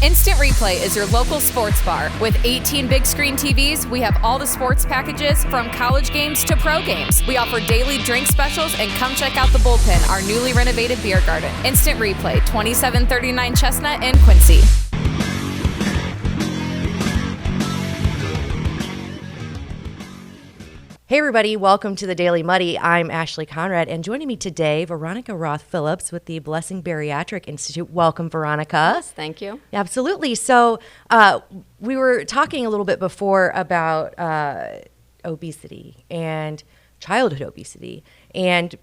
Instant Replay is your local sports bar. With 18 big screen TVs, we have all the sports packages from college games to pro games. We offer daily drink specials, and come check out the Bullpen, our newly renovated beer garden. Instant Replay, 2739 Chestnut in Quincy. Hey everybody, welcome to the Daily Muddy. I'm Ashley Conrad, and joining me today, Veronica Roth-Phillips with the Blessing Bariatric Institute. Welcome, Veronica. Yes, thank you. Absolutely. So we were talking a little bit before about obesity and childhood obesity. And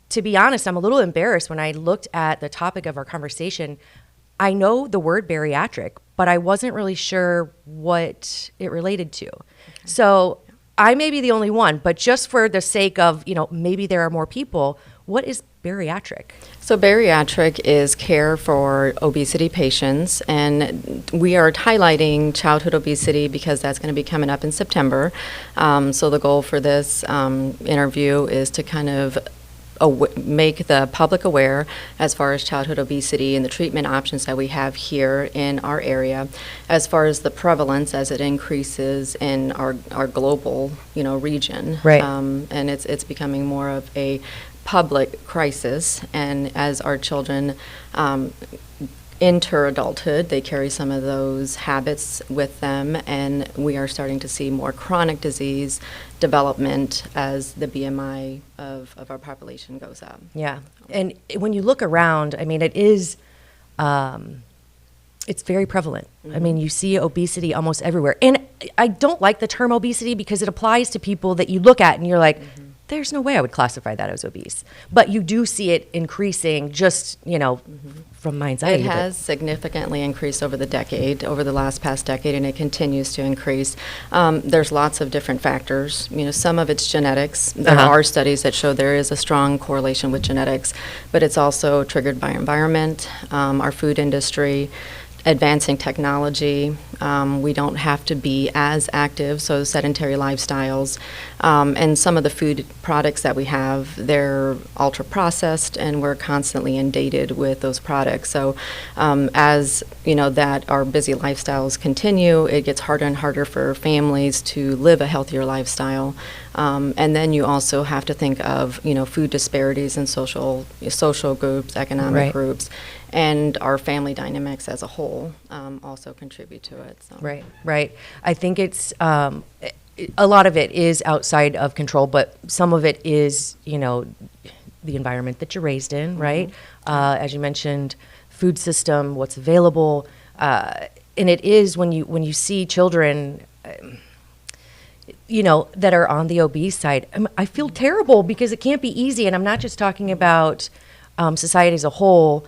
to be honest, I'm a little embarrassed when I looked at the topic of our conversation. I know the word bariatric, but I wasn't really sure what it related to. Okay. So I may be the only one, but just for the sake of, maybe there are more people, what is bariatric? So bariatric is care for obesity patients, and we are highlighting childhood obesity because that's going to be coming up in September. So the goal for this interview is to kind of make the public aware as far as childhood obesity and the treatment options that we have here in our area, as far as the prevalence as it increases in our global region. Right. And it's becoming more of a public crisis, and as our children enter adulthood, they carry some of those habits with them, and we are starting to see more chronic disease development as the BMI of our population goes up. Yeah, and when you look around, it is, it's very prevalent. Mm-hmm. You see obesity almost everywhere. And I don't like the term obesity because it applies to people that you look at and you're like, mm-hmm. There's no way I would classify that as obese. But you do see it increasing just, Mm-hmm. from mind's eye. It has significantly increased over the past decade, and it continues to increase. There's lots of different factors. Some of it's genetics. There are studies that show there is a strong correlation with genetics, but it's also triggered by environment, our food industry, advancing technology. We don't have to be as active, so sedentary lifestyles. And some of the food products that we have, they're ultra processed, and we're constantly inundated with those products. So as that our busy lifestyles continue, it gets harder and harder for families to live a healthier lifestyle. And then you also have to think of food disparities in social groups, economic groups, and our family dynamics as a whole also contribute to it. So. Right. I think it's a lot of it is outside of control, but some of it is the environment that you're raised in, right? As you mentioned, food system, what's available, and it is when you see children. That are on the obese side, I feel terrible because it can't be easy. And I'm not just talking about society as a whole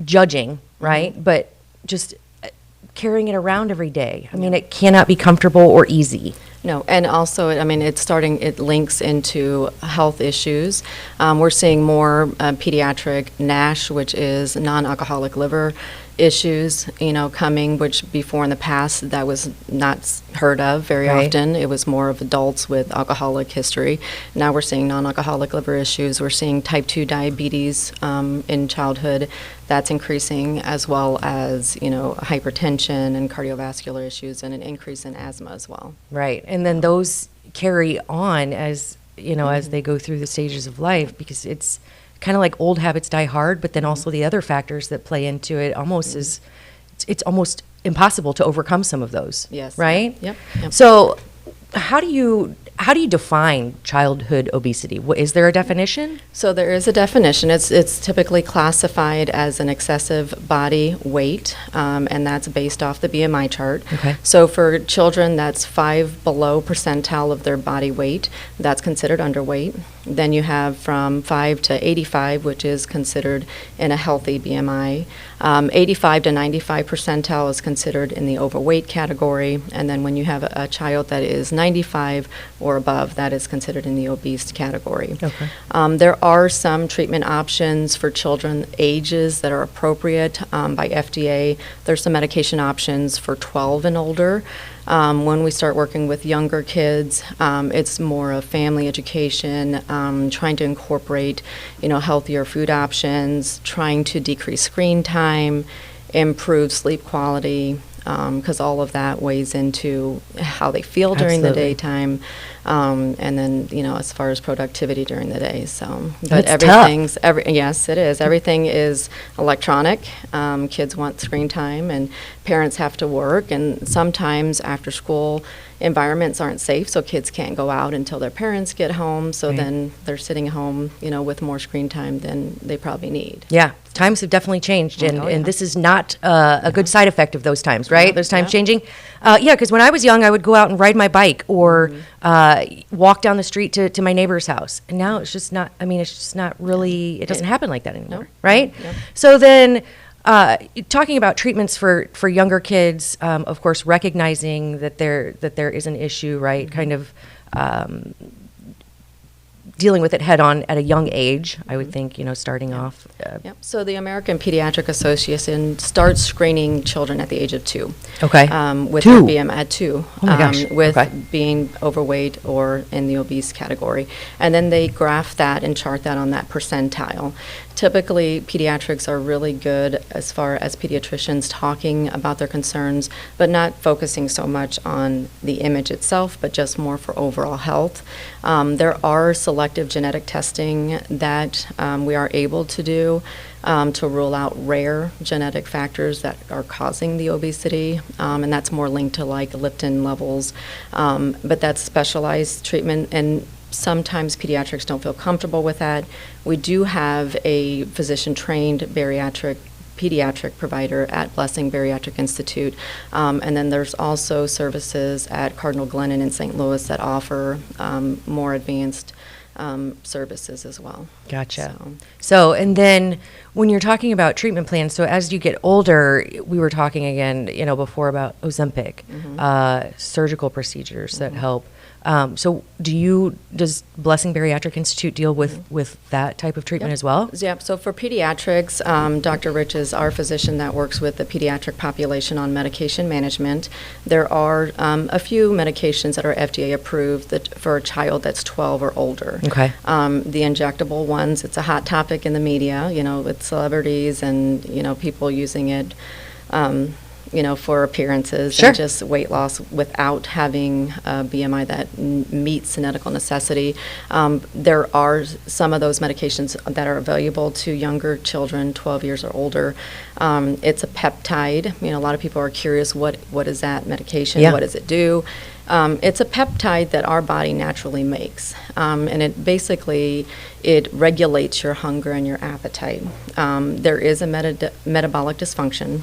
judging, right? Mm-hmm. But just carrying it around every day. It cannot be comfortable or easy. No, and also, it links into health issues. We're seeing more pediatric NASH, which is non-alcoholic liver issues, coming, which before in the past that was not heard of very often. It was more of adults with alcoholic history. Now we're seeing non-alcoholic liver issues. We're seeing type 2 diabetes in childhood. That's increasing, as well as, hypertension and cardiovascular issues, and an increase in asthma as well. Right. And then those carry on as, as they go through the stages of life, because it's kind of like old habits die hard, but then also the other factors that play into it almost is, it's almost impossible to overcome some of those. Yes. Right? Yep. So how do you define childhood obesity? Is there a definition? So there is a definition. It's typically classified as an excessive body weight, and that's based off the BMI chart. Okay. So for children, that's 5 below percentile of their body weight. That's considered underweight. Then you have from 5 to 85, which is considered in a healthy BMI. 85 to 95 percentile is considered in the overweight category. And then when you have a child that is 95 or above, that is considered in the obese category. Okay. There are some treatment options for children ages that are appropriate by FDA. There's some medication options for 12 and older. When we start working with younger kids, it's more of family education, trying to incorporate, healthier food options, trying to decrease screen time, improve sleep quality, because all of that weighs into how they feel during the Absolutely. daytime, and then as far as productivity during the day. So, That's but tough. yes, it is. Everything is electronic. Kids want screen time, and parents have to work, and sometimes after school environments aren't safe, so kids can't go out until their parents get home. So Right. then they're sitting home, with more screen time than they probably need. Yeah, times have definitely changed, and, Oh, yeah. and this is not a good side effect of those times, right? Yeah, Those times yeah. changing. Yeah, because when I was young, I would go out and ride my bike or walk down the street to my neighbor's house. And now it's just not, it's just not really, it doesn't happen like that anymore, No. right? Yep. So then, talking about treatments for younger kids, of course, recognizing that there is an issue, right? Mm-hmm. Kind of dealing with it head on at a young age, I would think, starting off. Yep. So the American Pediatric Association starts screening children at the age of 2. Okay. With 2? their BMI at 2. Oh my gosh. With Okay. being overweight or in the obese category. And then they graph that and chart that on that percentile. Typically, pediatrics are really good as far as pediatricians talking about their concerns, but not focusing so much on the image itself, but just more for overall health. There are selective genetic testing that we are able to do to rule out rare genetic factors that are causing the obesity, and that's more linked to like leptin levels, but that's specialized treatment, and sometimes pediatrics don't feel comfortable with that. We do have a physician-trained pediatric provider at Blessing Bariatric Institute, and then there's also services at Cardinal Glennon in St. Louis that offer more advanced services as well. Gotcha. So, and then when you're talking about treatment plans, so as you get older, we were talking again, before about Ozempic, surgical procedures that help. So does Blessing Bariatric Institute deal with that type of treatment Yep. as well? Yep. So for pediatrics, Dr. Rich is our physician that works with the pediatric population on medication management. There are a few medications that are FDA approved for a child that's 12 or older. Okay. The injectable ones, it's a hot topic in the media, with celebrities and, people using it. For appearances Sure. and just weight loss without having a BMI that meets medical necessity. There are some of those medications that are available to younger children, 12 years or older. It's a peptide. A lot of people are curious, what is that medication? Yeah. What does it do? It's a peptide that our body naturally makes, and it regulates your hunger and your appetite. There is a metabolic dysfunction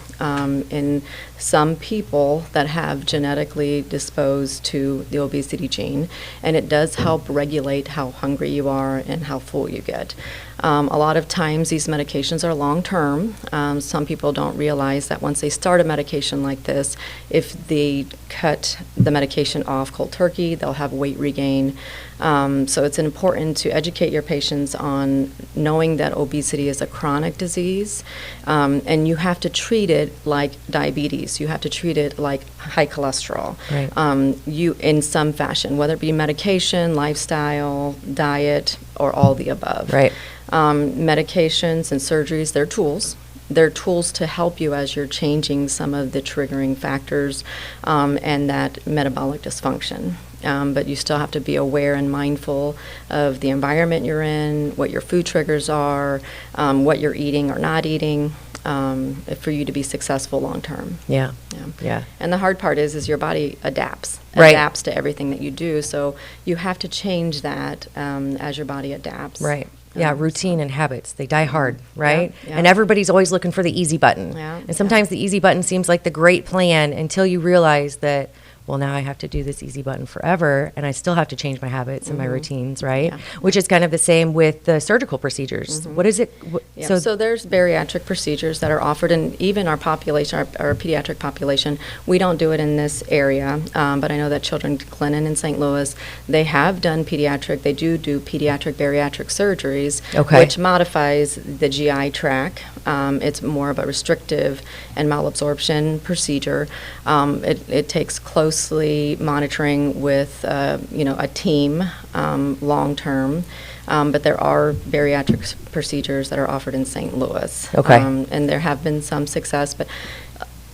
in some people that have genetically disposed to the obesity gene, and it does help regulate how hungry you are and how full you get. A lot of times these medications are long-term. Some people don't realize that once they start a medication like this, if they cut the medication off cold turkey, they'll have weight regain. So it's important to educate your patients on knowing that obesity is a chronic disease, and you have to treat it like diabetes. You have to treat it like high cholesterol. Right. You in some fashion, whether it be medication, lifestyle, diet, or all the above. Right. Medications and surgeries, they're tools. They're tools to help you as you're changing some of the triggering factors and that metabolic dysfunction. But you still have to be aware and mindful of the environment you're in, what your food triggers are, what you're eating or not eating, for you to be successful long term. Yeah. Yeah. Yeah. And the hard part is your body adapts Right. to everything that you do. So you have to change that as your body adapts. Right. Yeah, routine and habits, they die hard, right? Yeah. And everybody's always looking for the easy button. Yeah, And sometimes the easy button seems like the great plan until you realize that, well, now I have to do this easy button forever, and I still have to change my habits and my routines, right? Yeah. Which is kind of the same with the surgical procedures. What is it? Yeah, so there's bariatric procedures that are offered, and even our population, our pediatric population, we don't do it in this area, but I know that Children's Glennon in St. Louis, they have done pediatric, they do pediatric bariatric surgeries, Okay. which modifies the GI tract. It's more of a restrictive and malabsorption procedure. It takes close closely monitoring with, a team long term. But there are bariatric procedures that are offered in St. Louis. Okay. And there have been some success, but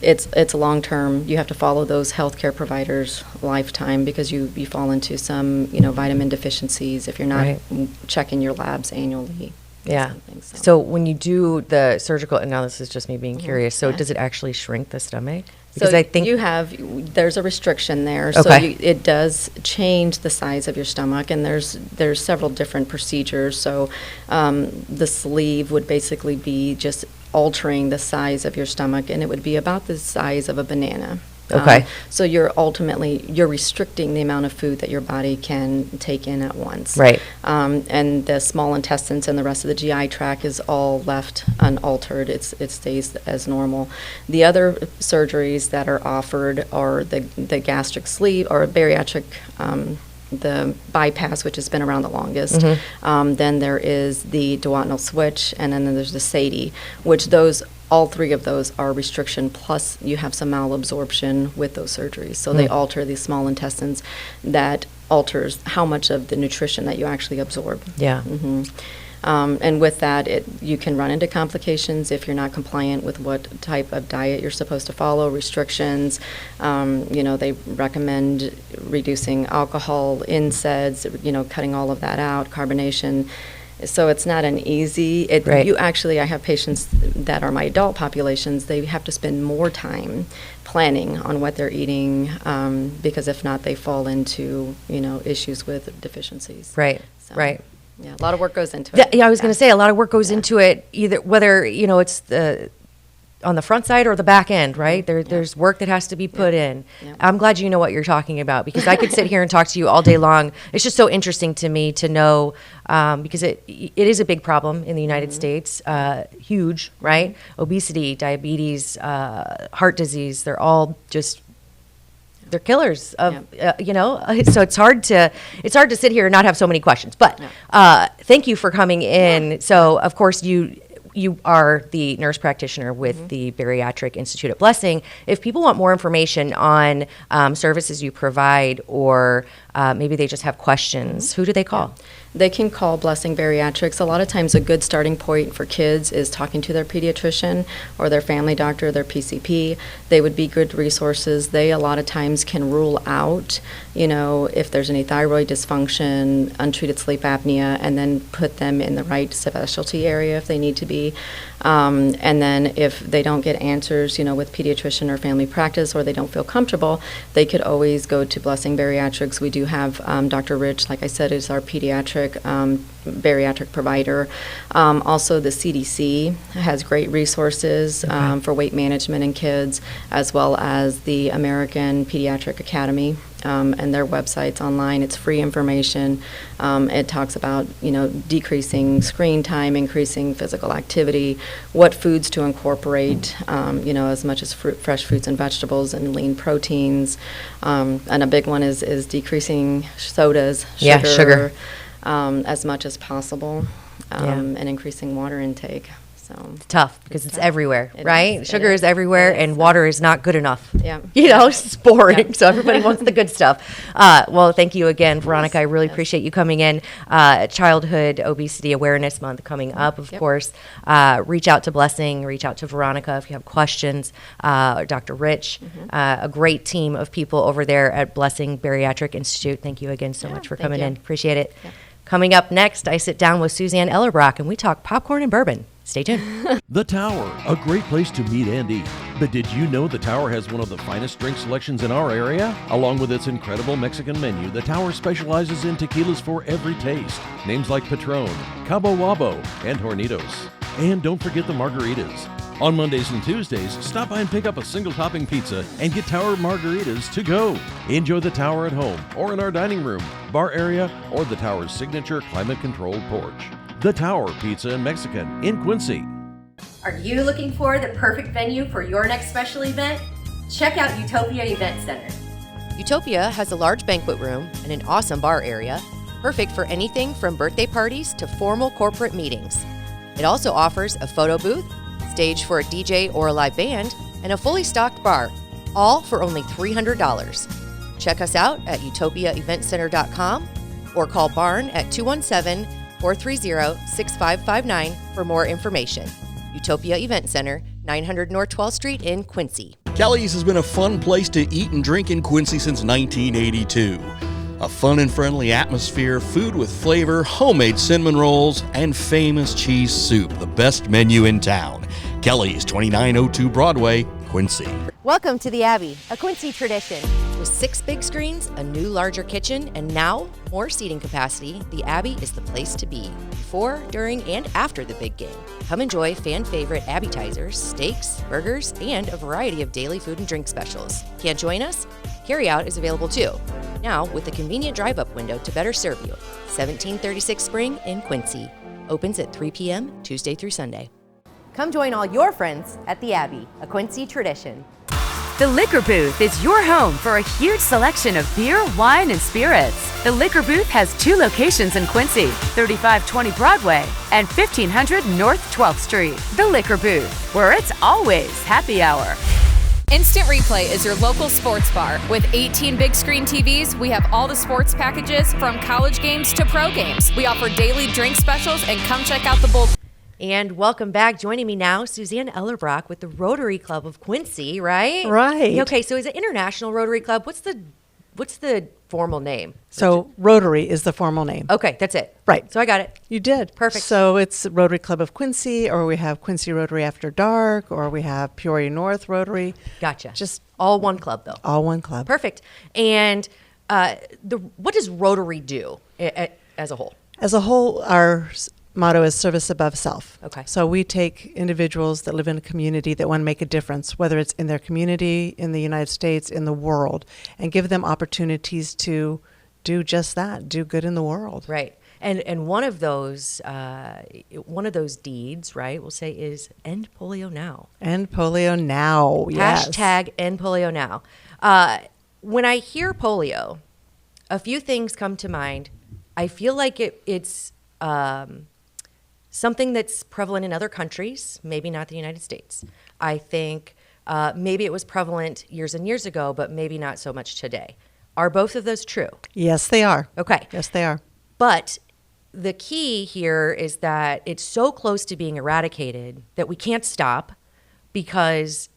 it's a long term. You have to follow those healthcare providers lifetime because you fall into some, vitamin deficiencies if you're not Right. checking your labs annually. Yeah. Something, So when you do the surgical, and now this is just me being curious, so Yeah. does it actually shrink the stomach? Because So I think there's a restriction there. So Okay. it does change the size of your stomach, and there's several different procedures. So the sleeve would basically be just altering the size of your stomach, and it would be about the size of a banana. Okay. So you're restricting the amount of food that your body can take in at once. Right. And the small intestines and the rest of the GI tract is all left unaltered. It stays as normal. The other surgeries that are offered are the gastric sleeve or bariatric. The bypass, which has been around the longest. Then there is the duodenal switch, and then there's the SADE, which all three of those are restriction, plus you have some malabsorption with those surgeries. So they alter the small intestines. That alters how much of the nutrition that you actually absorb. Yeah. And with that, you can run into complications if you're not compliant with what type of diet you're supposed to follow, restrictions. They recommend reducing alcohol, NSAIDs, cutting all of that out, carbonation. So it's not an easy, Right. I have patients that are my adult populations, they have to spend more time planning on what they're eating, because if not, they fall into, issues with deficiencies. Right. So, Right. Yeah, a lot of work goes into it. Yeah, I was going to say a lot of work goes into it, either whether it's on the front side or the back end, right? There's work that has to be put in. Yeah. I'm glad you know what you're talking about because I could sit here and talk to you all day long. It's just so interesting to me to know because it is a big problem in the United States, huge, right? Obesity, diabetes, heart disease, they're all just they're killers of so it's hard to sit here and not have so many questions, but thank you for coming in. So of course you are the nurse practitioner with the Bariatric Institute at Blessing. If people want more information on services you provide, or maybe they just have questions, who do they call? They can call Blessing Bariatrics. A lot of times a good starting point for kids is talking to their pediatrician or their family doctor, their PCP. They would be good resources. They a lot of times can rule out, if there's any thyroid dysfunction, untreated sleep apnea, and then put them in the right specialty area if they need to be. And then if they don't get answers, with pediatrician or family practice, or they don't feel comfortable, they could always go to Blessing Bariatrics. We do have Dr. Rich, like I said, is our pediatric bariatric provider. Also, the CDC has great resources for weight management in kids, as well as the American Pediatric Academy. And their website's online. It's free information. It talks about, decreasing screen time, increasing physical activity, what foods to incorporate, as much as fresh fruits and vegetables and lean proteins. And a big one is decreasing sodas, sugar. As much as possible, and increasing water intake. So It's tough because it's everywhere, It right? is. Sugar It is is. everywhere, It is. and water is not good enough. Yeah. It's boring, Yeah. so everybody wants the good stuff. Well, thank you again, Veronica. I really Yes. appreciate you coming in. Childhood Obesity Awareness Month coming up, of Yep. course. Reach out to Blessing, reach out to Veronica if you have questions. Dr. Rich, a great team of people over there at Blessing Bariatric Institute. Thank you again so Yeah, much for thank coming you. in. Appreciate it. Yeah. Coming up next, I sit down with Suzanne Ellerbrock, and we talk popcorn and bourbon. Stay tuned. The Tower, a great place to meet and eat. But did you know the Tower has one of the finest drink selections in our area? Along with its incredible Mexican menu, the Tower specializes in tequilas for every taste. Names like Patron, Cabo Wabo, and Hornitos. And don't forget the margaritas. On Mondays and Tuesdays, stop by and pick up a single topping pizza and get Tower margaritas to go. Enjoy the Tower at home or in our dining room, bar area, or the Tower's signature climate-controlled porch. The Tower Pizza and Mexican in Quincy. Are you looking for the perfect venue for your next special event? Check out Utopia Event Center. Utopia has a large banquet room and an awesome bar area, perfect for anything from birthday parties to formal corporate meetings. It also offers a photo booth, stage for a DJ or a live band, and a fully stocked bar, all for only $300. Check us out at utopiaeventcenter.com or call Barn at 217-430-6559 for more information. Utopia Event Center, 900 North 12th Street in Quincy. Kelly's has been a fun place to eat and drink in Quincy since 1982. A fun and friendly atmosphere, food with flavor, homemade cinnamon rolls, and famous cheese soup, the best menu in town. Kelly's, 2902 Broadway, Quincy. Welcome to the Abbey, a Quincy tradition. With 6 big screens, a new larger kitchen, and now more seating capacity, the Abbey is the place to be before, during, and after the big game. Come enjoy fan favorite appetizers, steaks, burgers, and a variety of daily food and drink specials. Can't join us? Carryout is available too. Now with a convenient drive-up window to better serve you. 1736 Spring in Quincy. Opens at 3 p.m. Tuesday through Sunday. Come join all your friends at the Abbey, a Quincy tradition. The Liquor Booth is your home for a huge selection of beer, wine, and spirits. The Liquor Booth has 2 locations in Quincy, 3520 Broadway and 1500 North 12th Street. The Liquor Booth, where it's always happy hour. Instant Replay is your local sports bar. With 18 big screen TVs, we have all the sports packages from college games to pro games. We offer daily drink specials, and come check out the bullpen. And welcome back. Joining me now, Suzanne Ellerbrock with the Rotary Club of Quincy, right? Right. Okay, so is it International Rotary Club? What's the formal name? So Rotary is the formal name. Okay, that's it. Right. So I got it. You did. Perfect. So it's Rotary Club of Quincy, or we have Quincy Rotary After Dark, or we have Peoria North Rotary. Gotcha. Just all one club, though. all one club. Perfect. And what does Rotary do as a whole? As a whole, our motto is service above self. Okay. So we take individuals that live in a community that want to make a difference, whether it's in their community, in the United States, in the world, and give them opportunities to do just that, do good in the world. Right. And one of those deeds, right, we'll say is End Polio Now. End polio now. Yes. Hashtag End Polio Now. When I hear polio, a few things come to mind. I feel like it's something that's prevalent in other countries, maybe not the United States. I think maybe it was prevalent years and years ago, but maybe not so much today. Are both of those true? Yes, they are. Okay. Yes, they are. But the key here is that it's so close to being eradicated that we can't stop, because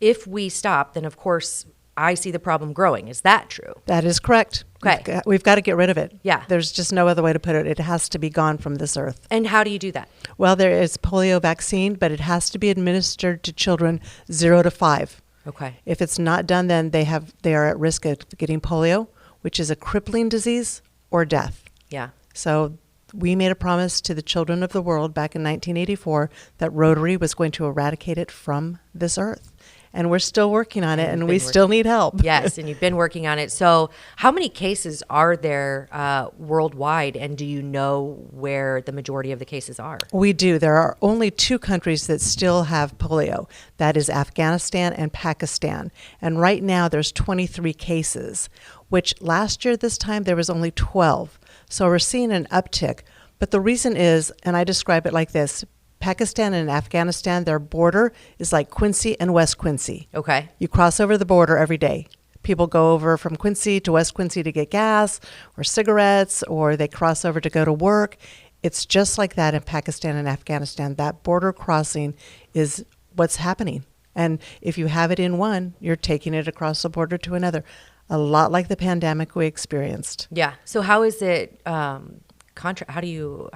if we stop, then of course I see the problem growing. Is that true? That is correct. Okay. We've got to get rid of it. Yeah. There's just no other way to put it. It has to be gone from this earth. And how do you do that? Well, there is polio vaccine, but it has to be administered to children 0 to 5. Okay. If it's not done, then they are at risk of getting polio, which is a crippling disease, or death. Yeah. So we made a promise to the children of the world back in 1984 that Rotary was going to eradicate it from this earth. And we're still working on it, and we still need help. Yes, and you've been working on it. So how many cases are there worldwide, and do you know where the majority of the cases are? We do. There are only 2 countries that still have polio. That is Afghanistan and Pakistan. And right now there's 23 cases, which last year this time there was only 12. So we're seeing an uptick. But the reason is, and I describe it like this, Pakistan and Afghanistan, their border is like Quincy and West Quincy. Okay. You cross over the border every day. People go over from Quincy to West Quincy to get gas or cigarettes, or they cross over to go to work. It's just like that in Pakistan and Afghanistan. That border crossing is what's happening. And if you have it in one, you're taking it across the border to another. A lot like the pandemic we experienced. Yeah. So how is it how do you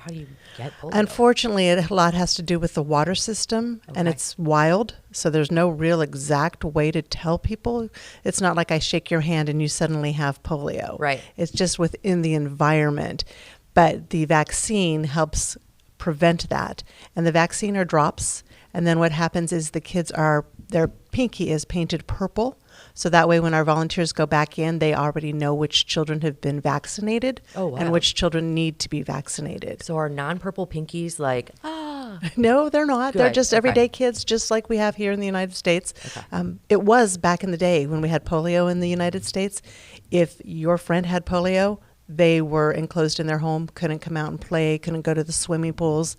get polio? Unfortunately, a lot has to do with the water system, and it's wild, so there's no real exact way to tell people. It's not like I shake your hand and you suddenly have polio. Right. It's just within the environment. But the vaccine helps prevent that. And the vaccine are drops, and then what happens is the kids their pinky is painted purple. So that way when our volunteers go back in, they already know which children have been vaccinated and which children need to be vaccinated. So are non-purple pinkies like, No, they're not. Good. They're just everyday kids, just like we have here in the United States. It was back in the day when we had polio in the United States. If your friend had polio, they were enclosed in their home, couldn't come out and play, couldn't go to the swimming pools.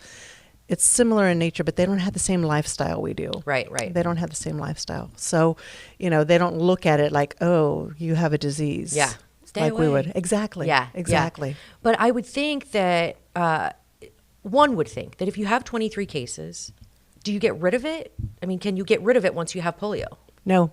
it's similar in nature, but they don't have the same lifestyle we do. Right. They don't have the same lifestyle. So, they don't look at it like, oh, you have a disease. Yeah. Stay like we away. would. Exactly. Yeah. Exactly. Yeah. But I would think that one would think that if you have 23 cases, do you get rid of it? I mean, can you get rid of it once you have polio? No.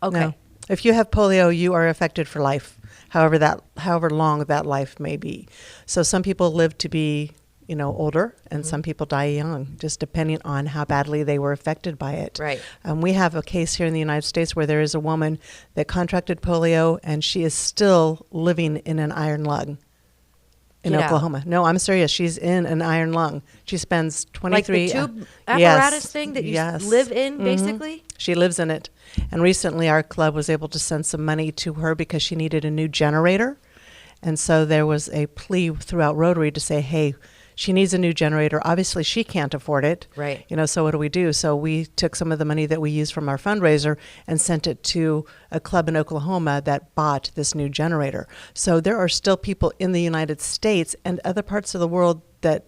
Okay. No. If you have polio, you are affected for life, however long that life may be. So some people live to be, older, and some people die young, just depending on how badly they were affected by it. Right. We have a case here in the United States where there is a woman that contracted polio, and she is still living in an iron lung in Get out. Oklahoma. No, I'm serious. She's in an iron lung. She spends 23... Like the tube Yes. apparatus thing that you live in, basically? She lives in it. And recently our club was able to send some money to her because she needed a new generator. And so there was a plea throughout Rotary to say, hey, she needs a new generator. Obviously, she can't afford it. Right. So what do we do? So we took some of the money that we used from our fundraiser and sent it to a club in Oklahoma that bought this new generator. So there are still people in the United States and other parts of the world that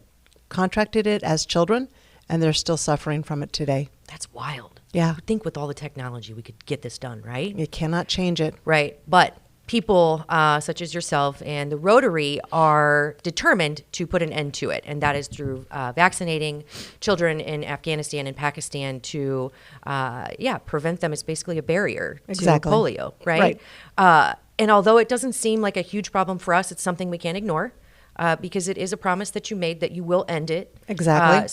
contracted it as children, and they're still suffering from it today. That's wild. Yeah. I think with all the technology, we could get this done, right? You cannot change it. Right. But people such as yourself and the Rotary are determined to put an end to it. And that is through vaccinating children in Afghanistan and Pakistan to, prevent them. It's basically a barrier Exactly. to polio, right? And although it doesn't seem like a huge problem for us, it's something we can't ignore because it is a promise that you made that you will end it. Exactly.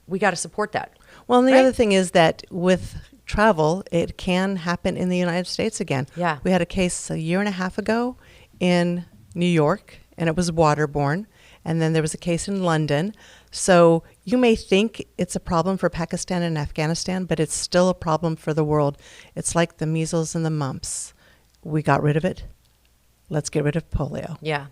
We got to support that. Well, and the Right? other thing is that with travel, it can happen in the United States again. Yeah. We had a case a year and a half ago in New York, and it was waterborne. And then there was a case in London. So you may think it's a problem for Pakistan and Afghanistan, but it's still a problem for the world. It's like the measles and the mumps. We got rid of it. Let's get rid of polio. Yeah.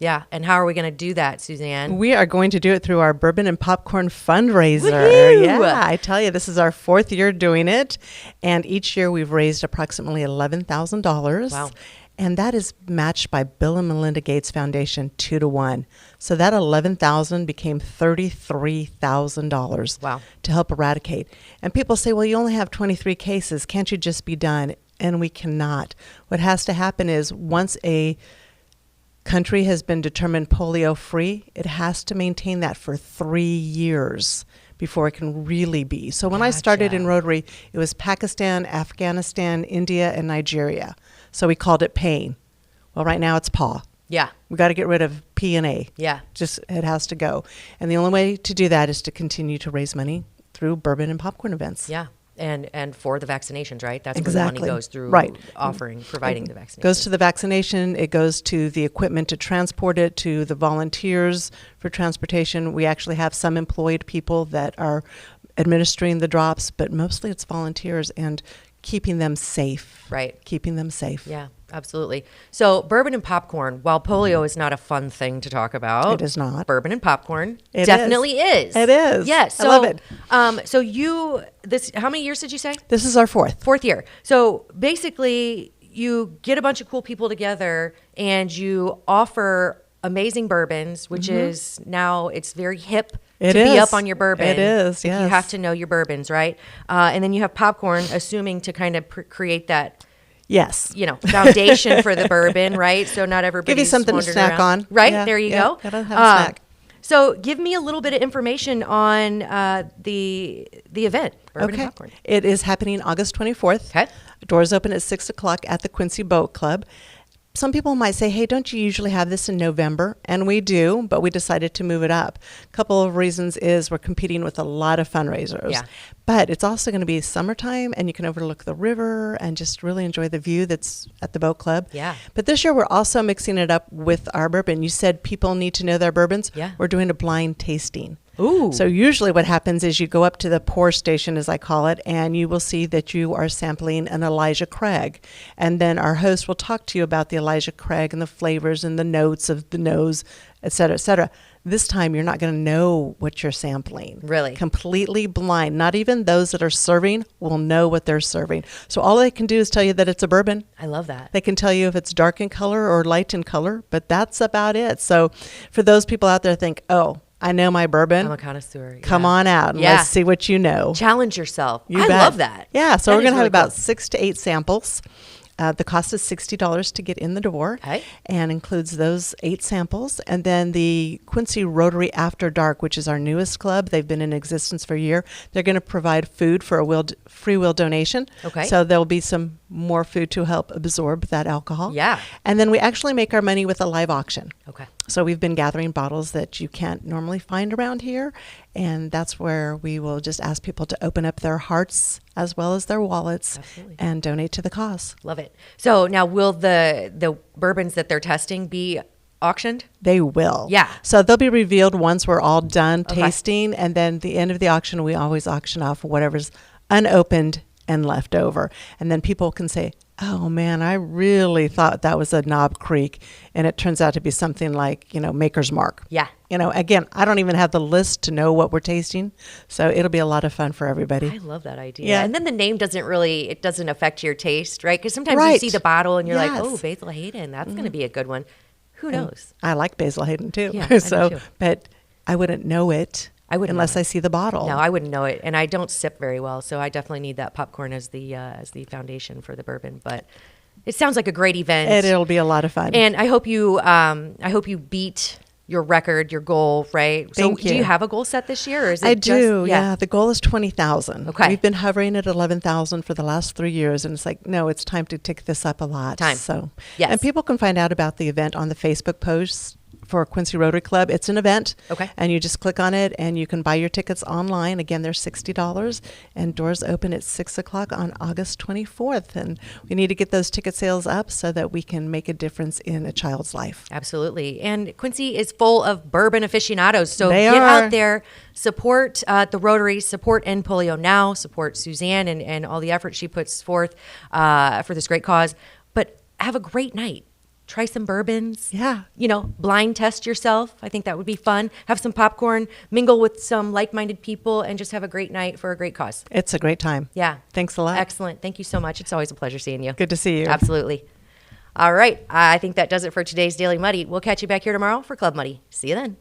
Yeah. And how are we going to do that, Suzanne? We are going to do it through our Bourbon and Popcorn fundraiser. Woohoo! Yeah, I tell you, this is our 4th year doing it. And each year we've raised approximately $11,000. Wow. And that is matched by Bill and Melinda Gates Foundation 2-1. So that $11,000 became $33,000 Wow. to help eradicate. And people say, well, you only have 23 cases. Can't you just be done? And we cannot. What has to happen is once a country has been determined polio free, it has to maintain that for 3 years before it can really be. So when I started in Rotary, it was Pakistan, Afghanistan, India, and Nigeria. So we called it PAIN. Well, right now it's PAW. Yeah. We got to get rid of P and A. Yeah. Just it has to go. And the only way to do that is to continue to raise money through bourbon and popcorn events. Yeah. And for the vaccinations, right? That's Exactly. where the money goes through Right. providing the vaccination. Goes to the vaccination. It goes to the equipment to transport it, to the volunteers for transportation. We actually have some employed people that are administering the drops, but mostly it's volunteers and keeping them safe. Right. Keeping them safe. Yeah, absolutely. So bourbon and popcorn, while polio is not a fun thing to talk about. It is not. Bourbon and popcorn It definitely is. It is. Yes. I love it. So how many years did you say? This is our 4th. 4th year. So basically you get a bunch of cool people together and you offer amazing bourbons, which is now it's very hip It to be is. up on your bourbon. It is, Like, you yes. have to know your bourbons, right? And then you have popcorn, assuming to kind of create that, Yes. foundation for the bourbon, right? So not everybody Give you something to snack on. right? Yeah, There you yeah, go. gotta have a snack. So give me a little bit of information on the event, Bourbon and Popcorn. It is happening August 24th. Okay. Doors open at 6 o'clock at the Quincy Boat Club. Some people might say, hey, don't you usually have this in November? And we do, but we decided to move it up. A couple of reasons is we're competing with a lot of fundraisers. Yeah. But it's also going to be summertime, and you can overlook the river and just really enjoy the view that's at the boat club. Yeah. But this year, we're also mixing it up with our bourbon. You said people need to know their bourbons. Yeah. We're doing a blind tasting. Ooh. So usually what happens is you go up to the pour station, as I call it, and you will see that you are sampling an Elijah Craig. And then our host will talk to you about the Elijah Craig and the flavors and the notes of the nose, et cetera, et cetera. This time you're not going to know what you're sampling. Really? Completely blind. Not even those that are serving will know what they're serving. So all they can do is tell you that it's a bourbon. I love that. They can tell you if it's dark in color or light in color, but that's about it. So for those people out there think, oh, I know my bourbon. I'm a connoisseur. Come yeah. on out and Yeah. let's see what you know. Challenge yourself. You I bet. love that. Yeah, so That we're is going to have really about cool. 6 to 8 samples. The cost is $60 to get in the door, Okay. and includes those 8 samples. And then the Quincy Rotary After Dark, which is our newest club. They've been in existence for a year. They're going to provide food for a free will donation. Okay. So there'll be some more food to help absorb that alcohol. Yeah. And then we actually make our money with a live auction. Okay. So we've been gathering bottles that you can't normally find around here, and that's where we will just ask people to open up their hearts as well as their wallets Absolutely. and donate to the cause. Love it. So now, will the bourbons that they're testing be auctioned? They will. Yeah. So they'll be revealed once we're all done Okay. tasting, and then the end of the auction, we always auction off whatever's unopened and left over. And then people can say, oh man, I really thought that was a Knob Creek, and it turns out to be something like, Maker's Mark. Yeah. Again, I don't even have the list to know what we're tasting, so it'll be a lot of fun for everybody. I love that idea. Yeah. And then the name doesn't affect your taste, right? Because sometimes you Right. see the bottle and you're like, Yes. oh, Basil Hayden, that's going to be a good one. Who knows? I like Basil Hayden too. Yeah, I do so, too. but I wouldn't know it. I wouldn't unless know I see the bottle. No, I wouldn't know it, and I don't sip very well, so I definitely need that popcorn as the foundation for the bourbon. But it sounds like a great event. It'll be a lot of fun. And I hope you beat your record, your goal, right? Thank so do you. you have a goal set this year, or is it I just, do. Yeah. The goal is 20,000. Okay. We've been hovering at 11,000 for the last 3 years, and it's like, no, it's time to tick this up a lot. Time. So, Yes. And people can find out about the event on the Facebook posts for Quincy Rotary Club. It's an event. Okay. And you just click on it, and you can buy your tickets online. Again, they're $60, and doors open at 6 o'clock on August 24th. And we need to get those ticket sales up so that we can make a difference in a child's life. Absolutely. And Quincy is full of bourbon aficionados. So They get are. out there, support the Rotary, support End Polio Now, support Suzanne and all the effort she puts forth for this great cause. But have a great night. Try some bourbons. Yeah. Blind test yourself. I think that would be fun. Have some popcorn, mingle with some like-minded people, and just have a great night for a great cause. It's a great time. Yeah. Thanks a lot. Excellent. Thank you so much. It's always a pleasure seeing you. Good to see you. Absolutely. All right. I think that does it for today's Daily Muddy. We'll catch you back here tomorrow for Club Muddy. See you then.